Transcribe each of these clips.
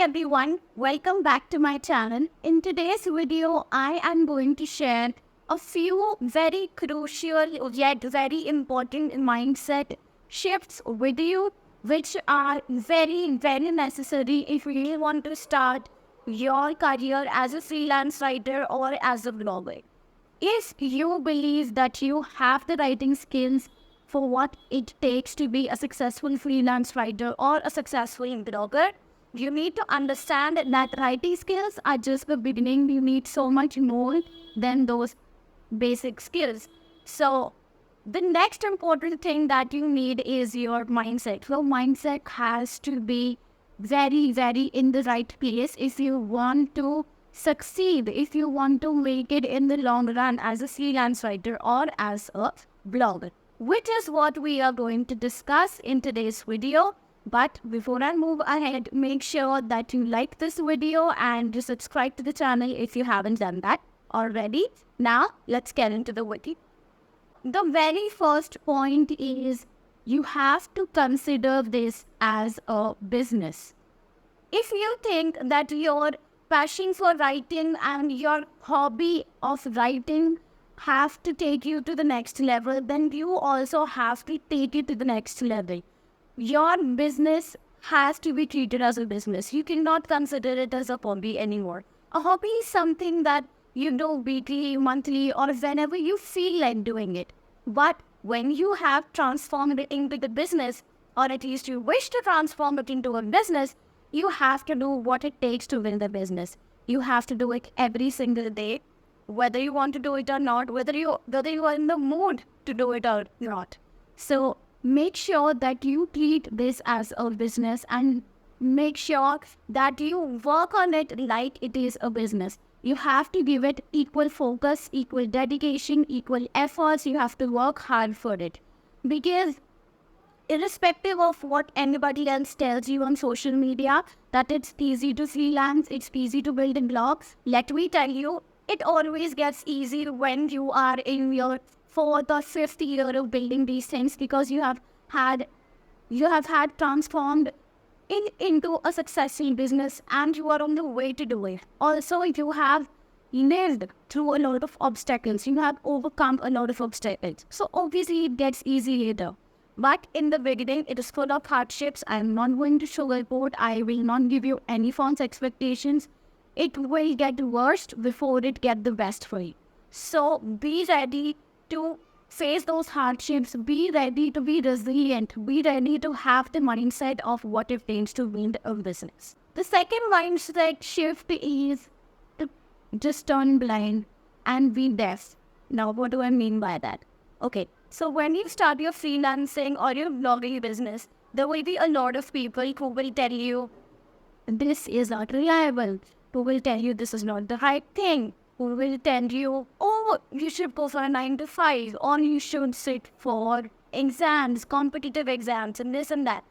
everyone, welcome back to my channel. In today's video, I am going to share a few very crucial yet very important mindset shifts with you, which are very necessary if you really want to start your career as a freelance writer or as a blogger. If you believe that you have the writing skills for what it takes to be a successful freelance writer or a successful blogger, you need to understand that writing skills are just the beginning. You need so much more than those basic skills. So the next important thing that you need is your mindset. Your mindset has to be very in the right place if you want to succeed, if you want to make it in the long run as a freelance writer or as a blogger, which is what we are going to discuss in today's video. But before I move ahead, make sure that you like this video and you subscribe to the channel if you haven't done that already. Now, let's get into the video. The very first point is you have to consider this as a business. If you think that your passion for writing and your hobby of writing have to take you to the next level, then you also have to take it to the next level. Your business has to be treated as a business. You cannot consider it as a hobby anymore. A hobby is something that you do weekly, monthly, or whenever you feel like doing it. But when you have transformed it into the business, or at least you wish to transform it into a business, you have to do what it takes to win the business. You have to do it every single day, whether you want to do it or not, whether you are in the mood to do it or not. So make sure that you treat this as a business and make sure that you work on it like it is a business. You have to give it equal focus, equal dedication, equal efforts. You have to work hard for it. Because irrespective of what anybody else tells you on social media, that it's easy to freelance, it's easy to build a blog, let me tell you, it always gets easy when you are in your 4th or 5th year of building these things, because you have had transformed into a successful business and you are on the way to do it. Also, you have lived through a lot of obstacles. You have overcome a lot of obstacles. So obviously it gets easy later. But in the beginning, it is full of hardships. I am not going to sugarcoat. I will not give you any false expectations. It will get worse before it gets the best for you. So be ready to face those hardships. Be ready to be resilient. Be ready to have the mindset of what it takes to build a business. The second mindset shift is to just turn blind and be deaf. Now, what do I mean by that? Okay, so when you start your freelancing or your blogging business, there will be a lot of people who will tell you this is not reliable, who will tell you this is not the right thing, who will tell you, oh, you should go for a 9 to 5, or you should sit for exams, competitive exams, and this and that.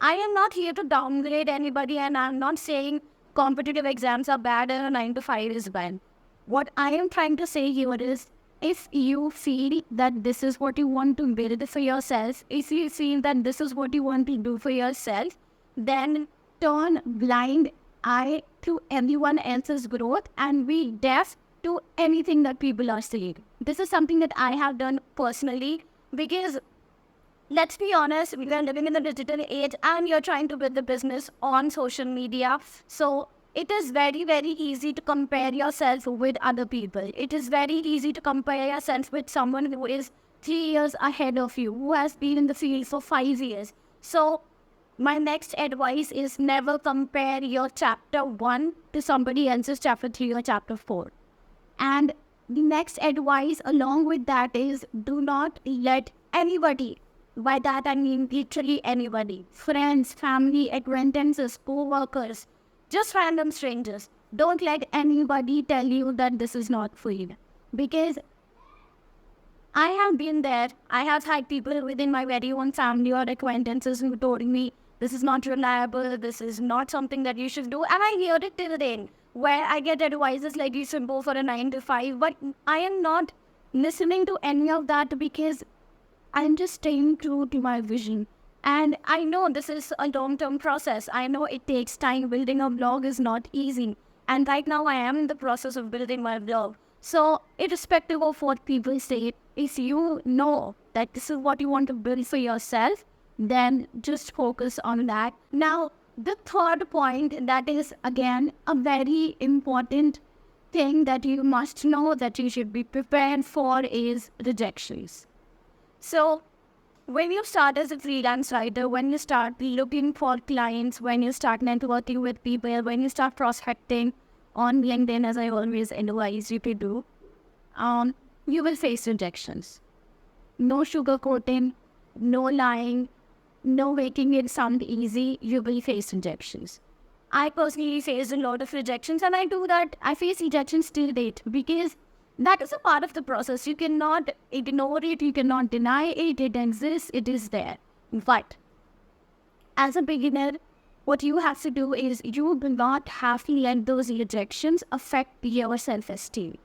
I am not here to downgrade anybody, and I'm not saying competitive exams are bad and a 9 to 5 is bad. What I am trying to say here is, if you feel that this is what you want to build for yourself, if you feel that this is what you want to do for yourself, then turn blind eye to everyone else's growth and be deaf to anything that people are saying. This is something that I have done personally, because let's be honest, we are living in the digital age and you're trying to build a business on social media. So it is very easy to compare yourself with other people. It is very easy to compare yourself with someone who is 3 years ahead of you, who has been in the field for 5 years. So my next advice is never compare your chapter 1 to somebody else's chapter 3 or chapter 4. And the next advice along with that is, do not let anybody, by that I mean literally anybody, friends, family, acquaintances, co-workers, just random strangers, don't let anybody tell you that this is not for you. Because I have been there. I have had people within my very own family or acquaintances who told me this is not reliable, this is not something that you should do. And I hear it till then, where I get advices like you should go for a 9 to 5. But I am not listening to any of that, because I'm just staying true to my vision. And I know this is a long-term process. I know it takes time. Building a blog is not easy. And right now I am in the process of building my blog. So irrespective of what people say, if you know that this is what you want to build for yourself, then just focus on that. Now, the third point that is again a very important thing that you must know that you should be prepared for is rejections. So when you start as a freelance writer, when you start looking for clients, when you start networking with people, when you start prospecting on LinkedIn, as I always advise you to do, you will face rejections. No sugarcoating, no lying, no making it sound easy. You will face rejections. I personally faced a lot of rejections, and I face rejections till date, because that is a part of the process. You cannot ignore it, you cannot deny it, it exists, it is there. But as a beginner, what you have to do is you do not have to let those rejections affect your self-esteem.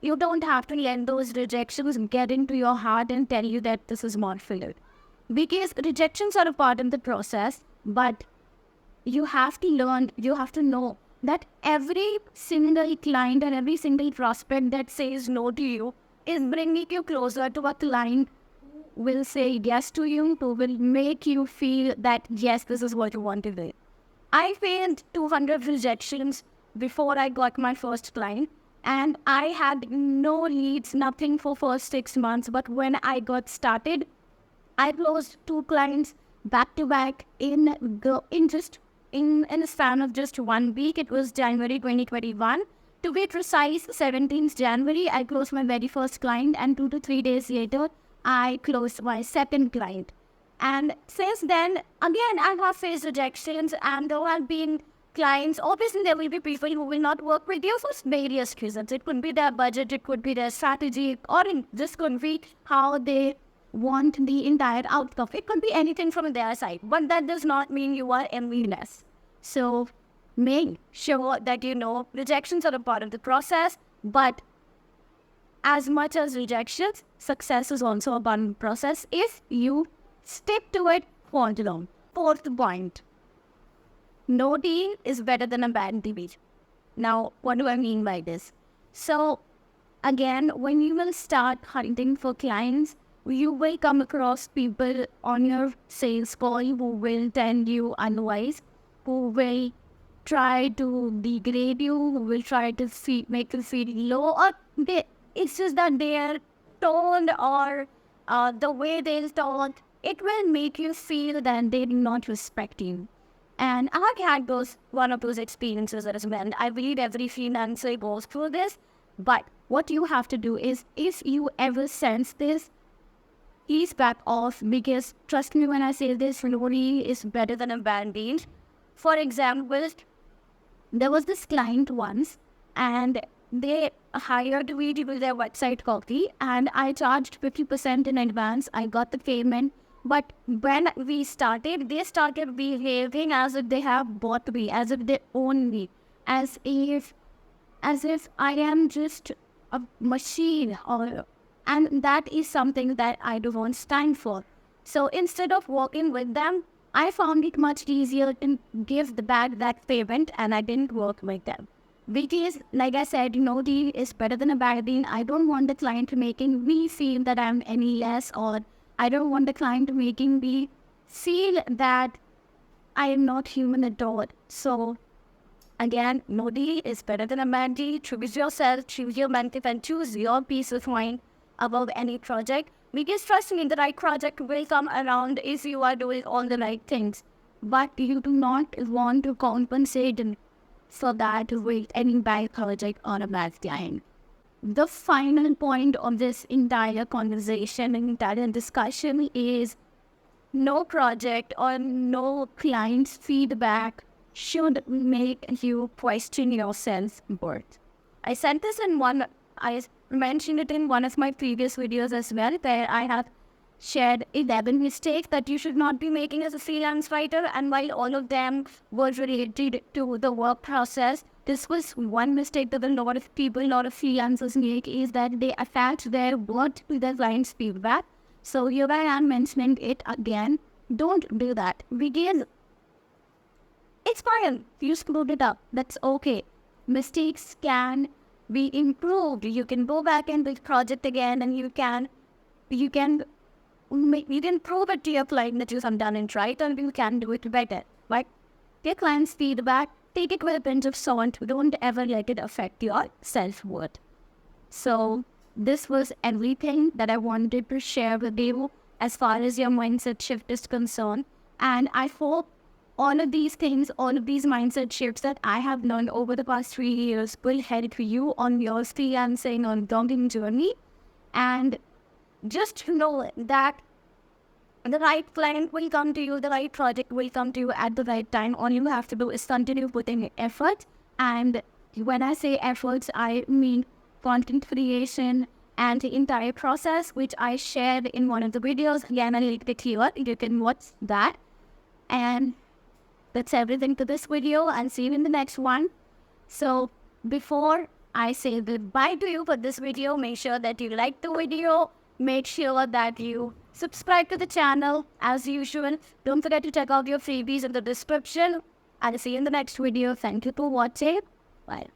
You don't have to let those rejections get into your heart and tell you that this is not for you. Because rejections are a part of the process, but you have to learn, you have to know that every single client and every single prospect that says no to you is bringing you closer to a client who will say yes to you, who will make you feel that yes, this is what you want to do. I faced 200 rejections before I got my first client, and I had no leads, nothing for first 6 months. But when I got started, I closed 2 clients back to back in a span of just 1 week. It was January 2021. To be precise, 17th January, I closed my very first client, and 2 to 3 days later, I closed my second client. And since then, again, I have faced rejections, and there have been clients. Obviously, there will be people who will not work with you for various reasons. It could be their budget, it could be their strategy, or this could be how they want the entire outcome. It could be anything from their side, but that does not mean you are envious. So make sure that you know rejections are a part of the process, but as much as rejections, success is also a part of the process if you stick to it for long. Fourth point, no deal is better than a bad deal. Now, what do I mean by this? So again, when you will start hunting for clients, you will come across people on your sales call who will tell you otherwise, who will try to degrade you, who will try to make you feel low, or it's just that their tone or the way they talk, it will make you feel that they do not respect you. And I've had one of those experiences as well. I believe every freelancer goes through this, but what you have to do is, if you ever sense this, please back off, because trust me when I say this, no deal is better than a bad deal. For example, there was this client once, and they hired me to do their website copy, and I charged 50% in advance. I got the payment, but when we started, they started behaving as if they have bought me, as if they own me, as if I am just a machine, and that is something that I don't stand for. So instead of working with them, I found it much easier to give back that payment, and I didn't work with them. Because, like I said, no deal is better than a bad deal. I don't want the client making me feel that I'm any less, or I don't want the client making me feel that I am not human at all. So again, no deal is better than a bad deal. Choose yourself, choose your mentor, and choose your peace of mind above any project. Because trust me, the right project will come around if you are doing all the right things. But you do not want to compensate for that with any bad project or a bad client. The final point of this entire conversation and entire discussion is no project or no client's feedback should make you question your self-worth. I said this I mentioned it in one of my previous videos as well, where I have shared 11 mistakes that you should not be making as a freelance writer, and while all of them were related to the work process, this was one mistake that a lot of freelancers make, is that they attach their work to their client's feedback. So here I am mentioning it again. Don't do that. Because it's fine. You screwed it up. That's okay. Mistakes can be improved. You can go back and do the project again, and you can prove it to your client that you have done it right, and you can do it better. But your client's feedback, take it with a pinch of salt. Don't ever let it affect your self-worth. So this was everything that I wanted to share with you as far as your mindset shift is concerned. And I hope all of these things, all of these mindset shifts that I have learned over the past 3 years will help you on your freelancing, on blogging journey. And just know that the right client will come to you, the right project will come to you at the right time. All you have to do is continue putting effort. And when I say efforts, I mean content creation and the entire process, which I shared in one of the videos. Again, I'll link it here. You can watch that. And that's everything to this video. I'll see you in the next one. So before I say goodbye to you for this video, make sure that you like the video. Make sure that you subscribe to the channel as usual. Don't forget to check out your freebies in the description. I'll see you in the next video. Thank you for watching. Bye.